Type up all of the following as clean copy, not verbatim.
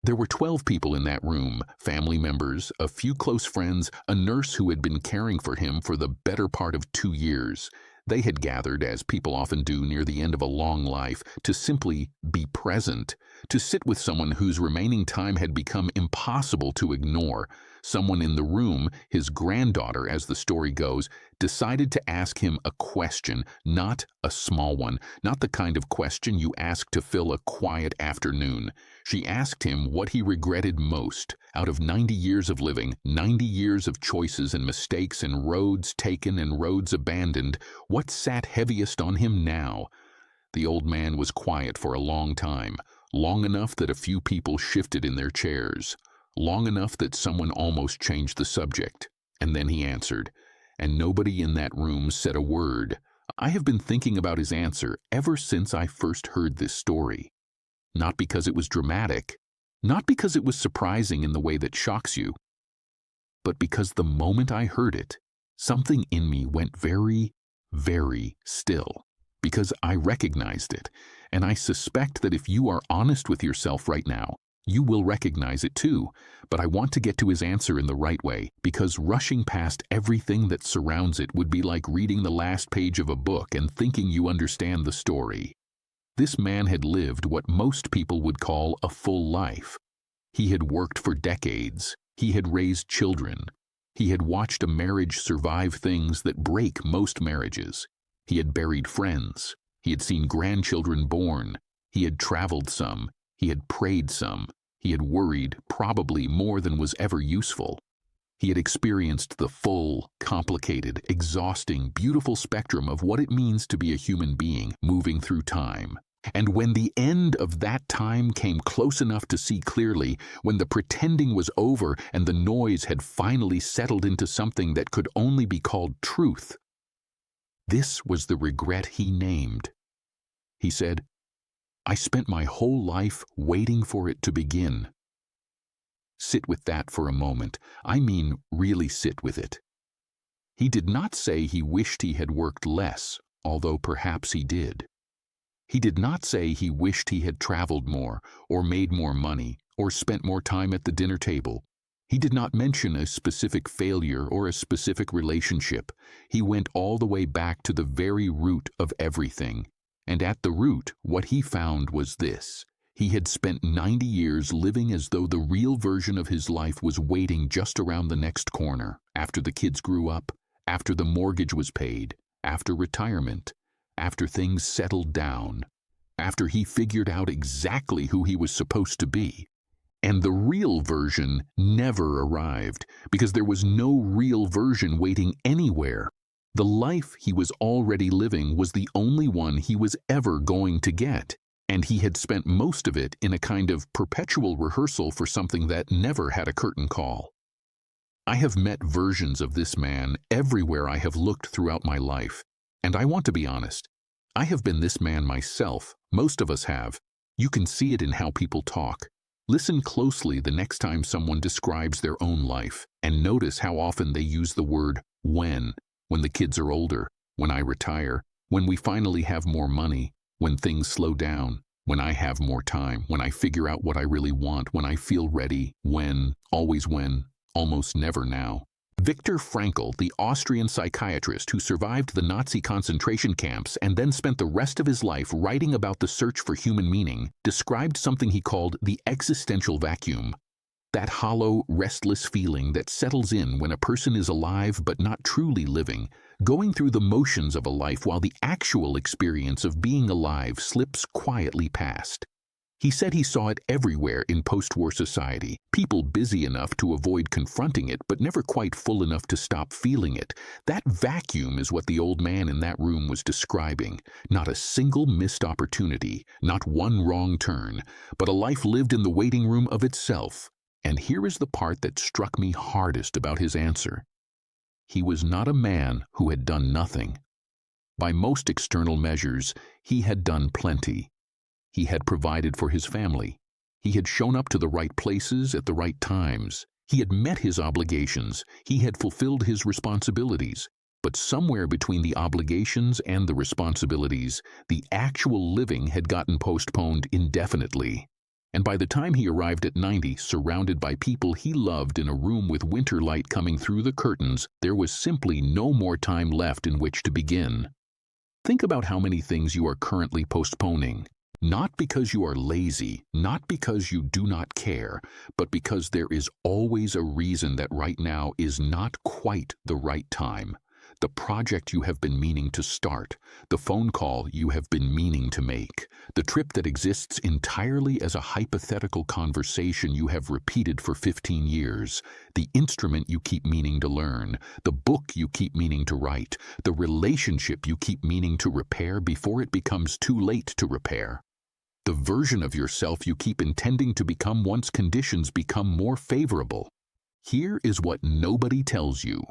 There were 12 people in that room, family members, a few close friends, a nurse who had been caring for him for the better part of 2 years. They had gathered, as people often do near the end of a long life, to simply be present, to sit with someone whose remaining time had become impossible to ignore. Someone in the room, his granddaughter as the story goes, decided to ask him a question, not a small one, not the kind of question you ask to fill a quiet afternoon. She asked him what he regretted most. Out of 90 years of living, 90 years of choices and mistakes and roads taken and roads abandoned, what sat heaviest on him now? The old man was quiet for a long time, long enough that a few people shifted in their chairs, long enough that someone almost changed the subject. And then he answered, and nobody in that room said a word. I have been thinking about his answer ever since I first heard this story. Not because it was dramatic, not because it was surprising in the way that shocks you, but because the moment I heard it, something in me went very, very still, because I recognized it, and I suspect that if you are honest with yourself right now, you will recognize it too. But I want to get to his answer in the right way, because rushing past everything that surrounds it would be like reading the last page of a book and thinking you understand the story. This man had lived what most people would call a full life. He had worked for decades. He had raised children. He had watched a marriage survive things that break most marriages. He had buried friends. He had seen grandchildren born. He had traveled some. He had prayed some. He had worried, probably more than was ever useful. He had experienced the full, complicated, exhausting, beautiful spectrum of what it means to be a human being moving through time. And when the end of that time came close enough to see clearly, when the pretending was over and the noise had finally settled into something that could only be called truth, this was the regret he named. He said, I spent my whole life waiting for it to begin. Sit with that for a moment. I mean, really sit with it. He did not say he wished he had worked less, although perhaps he did. He did not say he wished he had traveled more, or made more money, or spent more time at the dinner table. He did not mention a specific failure or a specific relationship. He went all the way back to the very root of everything. And at the root, what he found was this. He had spent 90 years living as though the real version of his life was waiting just around the next corner, after the kids grew up, after the mortgage was paid, after retirement, after things settled down, after he figured out exactly who he was supposed to be. And the real version never arrived, because there was no real version waiting anywhere. The life he was already living was the only one he was ever going to get, and he had spent most of it in a kind of perpetual rehearsal for something that never had a curtain call. I have met versions of this man everywhere I have looked throughout my life, and I want to be honest. I have been this man myself. Most of us have. You can see it in how people talk. Listen closely the next time someone describes their own life, and notice how often they use the word when the kids are older, when I retire, when we finally have more money, when things slow down, when I have more time, when I figure out what I really want, when I feel ready, when, always when, almost never now. Viktor Frankl, the Austrian psychiatrist who survived the Nazi concentration camps and then spent the rest of his life writing about the search for human meaning, described something he called the existential vacuum. That hollow, restless feeling that settles in when a person is alive but not truly living, going through the motions of a life while the actual experience of being alive slips quietly past. He said he saw it everywhere in post-war society, people busy enough to avoid confronting it but never quite full enough to stop feeling it. That vacuum is what the old man in that room was describing. Not a single missed opportunity, not one wrong turn, but a life lived in the waiting room of itself. And here is the part that struck me hardest about his answer. He was not a man who had done nothing. By most external measures, he had done plenty. He had provided for his family. He had shown up to the right places at the right times. He had met his obligations. He had fulfilled his responsibilities. But somewhere between the obligations and the responsibilities, the actual living had gotten postponed indefinitely. And by the time he arrived at 90, surrounded by people he loved in a room with winter light coming through the curtains, there was simply no more time left in which to begin. Think about how many things you are currently postponing. Not because you are lazy, not because you do not care, but because there is always a reason that right now is not quite the right time. The project you have been meaning to start, the phone call you have been meaning to make, the trip that exists entirely as a hypothetical conversation you have repeated for 15 years, the instrument you keep meaning to learn, the book you keep meaning to write, the relationship you keep meaning to repair before it becomes too late to repair. The version of yourself you keep intending to become once conditions become more favorable. Here is what nobody tells you.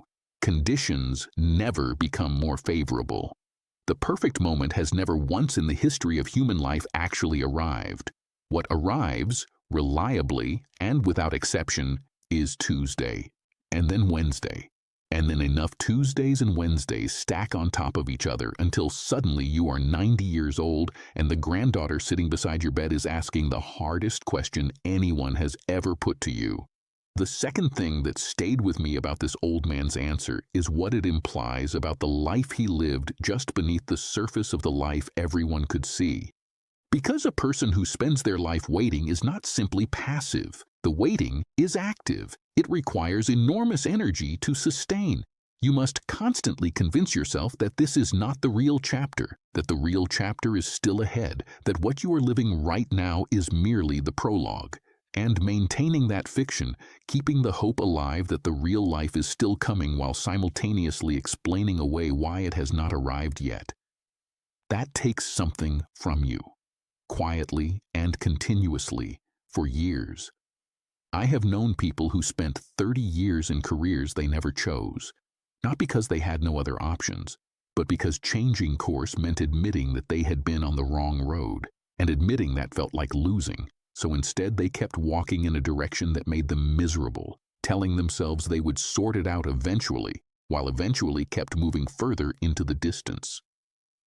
Conditions never become more favorable. The perfect moment has never once in the history of human life actually arrived. What arrives, reliably and without exception, is Tuesday, and then Wednesday, and then enough Tuesdays and Wednesdays stack on top of each other until suddenly you are 90 years old and the granddaughter sitting beside your bed is asking the hardest question anyone has ever put to you. The second thing that stayed with me about this old man's answer is what it implies about the life he lived just beneath the surface of the life everyone could see. Because a person who spends their life waiting is not simply passive. The waiting is active. It requires enormous energy to sustain. You must constantly convince yourself that this is not the real chapter, that the real chapter is still ahead, that what you are living right now is merely the prologue. And maintaining that fiction, keeping the hope alive that the real life is still coming while simultaneously explaining away why it has not arrived yet. That takes something from you, quietly and continuously, for years. I have known people who spent 30 years in careers they never chose, not because they had no other options, but because changing course meant admitting that they had been on the wrong road, and admitting that felt like losing. So instead they kept walking in a direction that made them miserable, telling themselves they would sort it out eventually, while eventually kept moving further into the distance.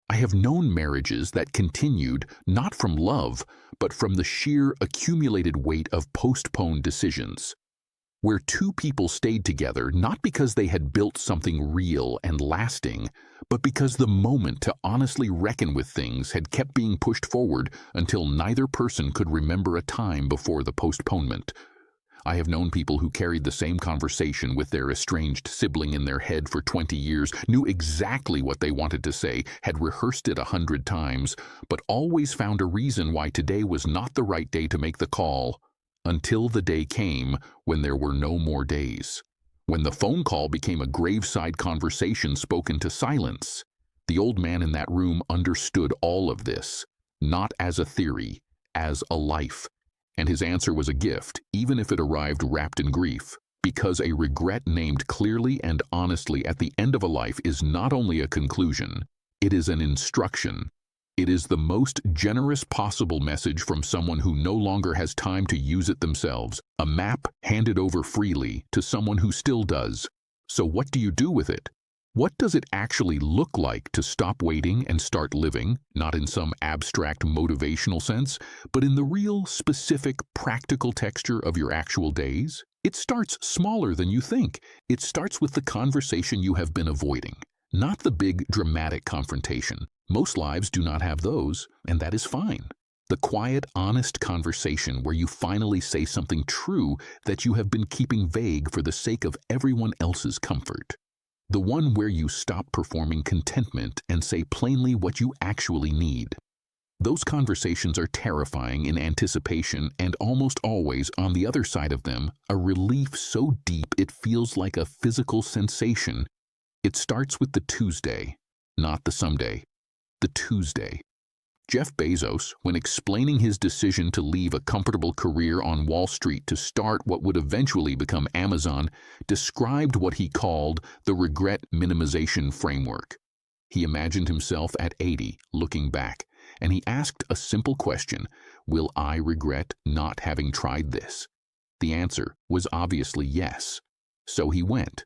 I have known marriages that continued not from love, but from the sheer accumulated weight of postponed decisions, where two people stayed together not because they had built something real and lasting, but because the moment to honestly reckon with things had kept being pushed forward until neither person could remember a time before the postponement. I have known people who carried the same conversation with their estranged sibling in their head for 20 years, knew exactly what they wanted to say, had rehearsed it 100 times, but always found a reason why today was not the right day to make the call, until the day came when there were no more days. When the phone call became a graveside conversation spoken to silence. The old man in that room understood all of this, not as a theory, as a life. And his answer was a gift, even if it arrived wrapped in grief, because a regret named clearly and honestly at the end of a life is not only a conclusion, it is an instruction. It is the most generous possible message from someone who no longer has time to use it themselves, a map handed over freely to someone who still does. So what do you do with it? What does it actually look like to stop waiting and start living, not in some abstract motivational sense, but in the real, specific, practical texture of your actual days? It starts smaller than you think. It starts with the conversation you have been avoiding, not the big, dramatic confrontation. Most lives do not have those, and that is fine. The quiet, honest conversation where you finally say something true that you have been keeping vague for the sake of everyone else's comfort. The one where you stop performing contentment and say plainly what you actually need. Those conversations are terrifying in anticipation and almost always, on the other side of them, a relief so deep it feels like a physical sensation. It starts with the Tuesday, not the someday. The Tuesday. Jeff Bezos, when explaining his decision to leave a comfortable career on Wall Street to start what would eventually become Amazon, described what he called the regret minimization framework. He imagined himself at 80, looking back, and he asked a simple question: will I regret not having tried this? The answer was obviously yes. So he went.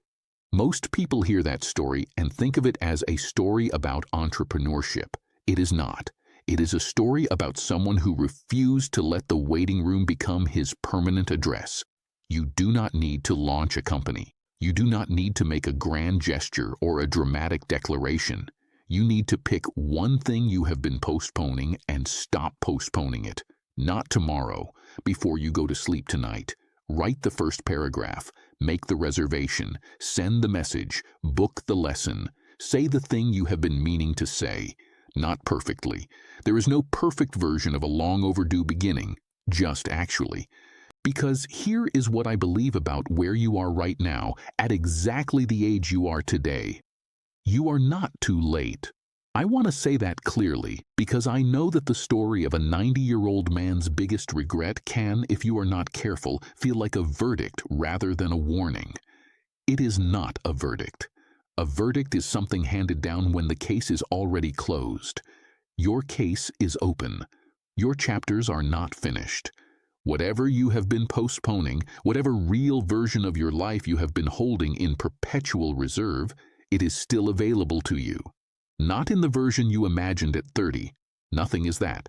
Most people hear that story and think of it as a story about entrepreneurship. It is not. It is a story about someone who refused to let the waiting room become his permanent address. You do not need to launch a company. You do not need to make a grand gesture or a dramatic declaration. You need to pick one thing you have been postponing and stop postponing it. Not tomorrow, before you go to sleep tonight. Write the first paragraph, make the reservation, send the message, book the lesson. Say the thing you have been meaning to say. Not perfectly. There is no perfect version of a long overdue beginning, just actually. Because here is what I believe about where you are right now, at exactly the age you are today. You are not too late. I want to say that clearly because I know that the story of a 90-year-old man's biggest regret can, if you are not careful, feel like a verdict rather than a warning. It is not a verdict. A verdict is something handed down when the case is already closed. Your case is open. Your chapters are not finished. Whatever you have been postponing, whatever real version of your life you have been holding in perpetual reserve, it is still available to you. Not in the version you imagined at 30, nothing is that,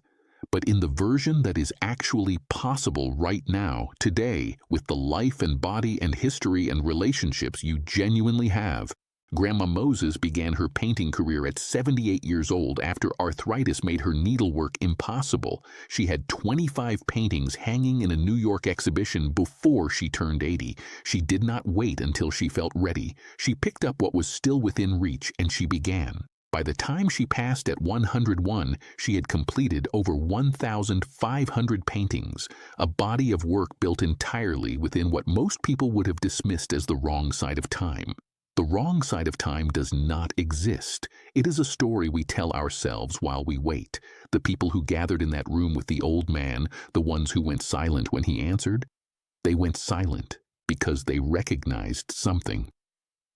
but in the version that is actually possible right now, today, with the life and body and history and relationships you genuinely have. Grandma Moses began her painting career at 78 years old after arthritis made her needlework impossible. She had 25 paintings hanging in a New York exhibition before she turned 80. She did not wait until she felt ready. She picked up what was still within reach and she began. By the time she passed at 101, she had completed over 1,500 paintings, a body of work built entirely within what most people would have dismissed as the wrong side of time. The wrong side of time does not exist. It is a story we tell ourselves while we wait. The people who gathered in that room with the old man, the ones who went silent when he answered, they went silent because they recognized something.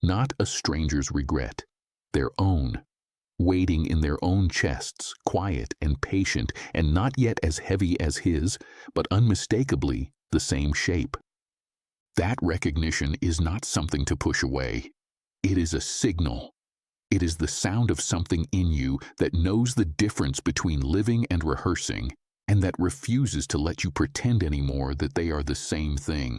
Not a stranger's regret, their own. Waiting in their own chests, quiet and patient, and not yet as heavy as his, but unmistakably the same shape. That recognition is not something to push away. It is a signal. It is the sound of something in you that knows the difference between living and rehearsing, and that refuses to let you pretend anymore that they are the same thing.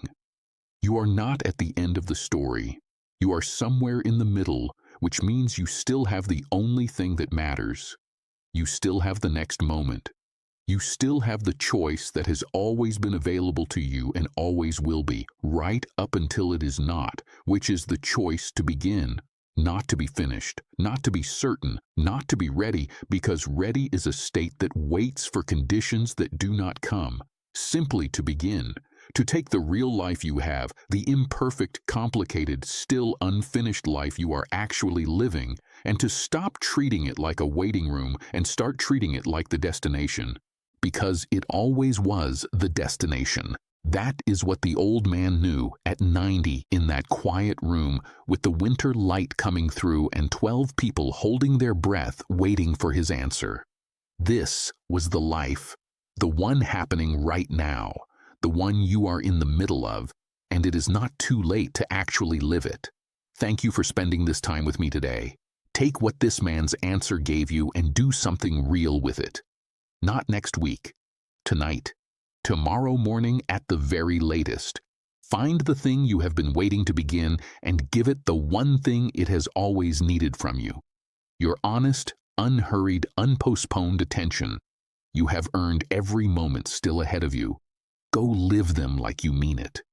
You are not at the end of the story. You are somewhere in the middle, which means you still have the only thing that matters. You still have the next moment. You still have the choice that has always been available to you and always will be, right up until it is not, which is the choice to begin, not to be finished, not to be certain, not to be ready, because ready is a state that waits for conditions that do not come, simply to begin, to take the real life you have, the imperfect, complicated, still unfinished life you are actually living, and to stop treating it like a waiting room and start treating it like the destination. Because it always was the destination. That is what the old man knew at 90 in that quiet room with the winter light coming through and 12 people holding their breath waiting for his answer. This was the life, the one happening right now, the one you are in the middle of, and it is not too late to actually live it. Thank you for spending this time with me today. Take what this man's answer gave you and do something real with it. Not next week, tonight, tomorrow morning at the very latest. Find the thing you have been waiting to begin and give it the one thing it has always needed from you. Your honest, unhurried, unpostponed attention. You have earned every moment still ahead of you. Go live them like you mean it.